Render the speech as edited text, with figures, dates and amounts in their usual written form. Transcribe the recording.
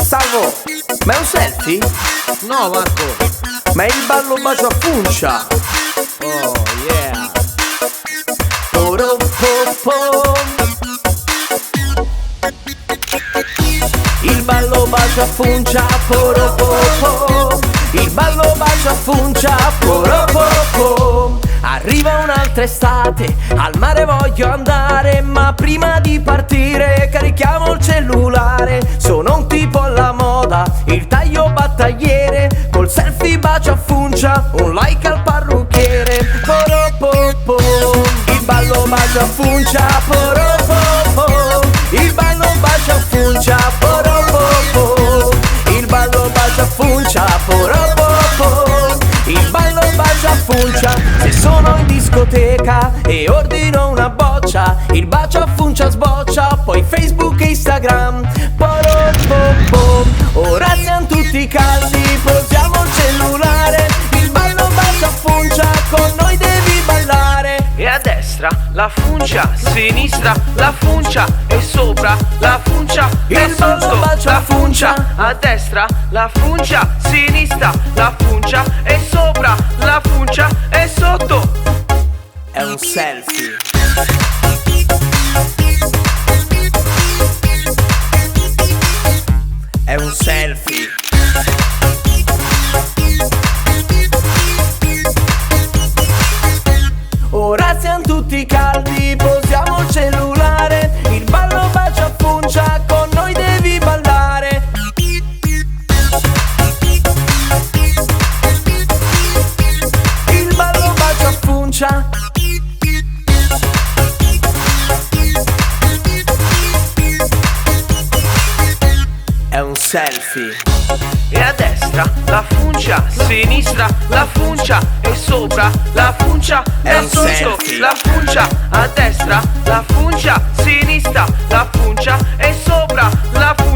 Salvo, ma è un selfie? No, Marco. Ma è il ballo bacio a Funcia. Oh, yeah. Poropopo. Il ballo bacio a Funcia, poropopo. Il ballo bacio a Funcia, poropopo. Arriva un'altra estate, al mare voglio andare, ma prima di partire carichiamo il cellulare. Sono un tipo alla moda, il taglio battagliere, col selfie bacio a Funcia, un like al parrucchiere. Poropopo. Il ballo bacio a Funcia, poropopo. Il ballo bacio a Funcia, poropopo. Il ballo bacio a Funcia, poropopo. Il ballo bacio a Funcia. Se sono in discoteca e ordino una boccia, il bacio a Funcia sboccia, poi Facebook e Instagram. Poropopo. Ora siamo tutti caldi, posiamo il cellulare. Il ballo bacio a Funcia, con noi devi ballare. E a destra la Funcia, sinistra la Funcia, e sopra la Funcia, e Il ballo sotto bacio a la Funcia. Funcia. A destra la Funcia, sinistra la Funcia, e sopra la Funcia, e sotto. È un selfie. È un selfie. Ora siamo tutti caldi, posiamo il cellulare. Il ballo bacio a Funcia, con noi devi ballare. Il ballo bacio a Funcia. È un selfie. E a destra la Funcia, sinistra la Funcia, e sopra la Funcia, È e un sotto selfie. la Funcia. A destra la Funcia, sinistra la Funcia, e sopra la Funcia.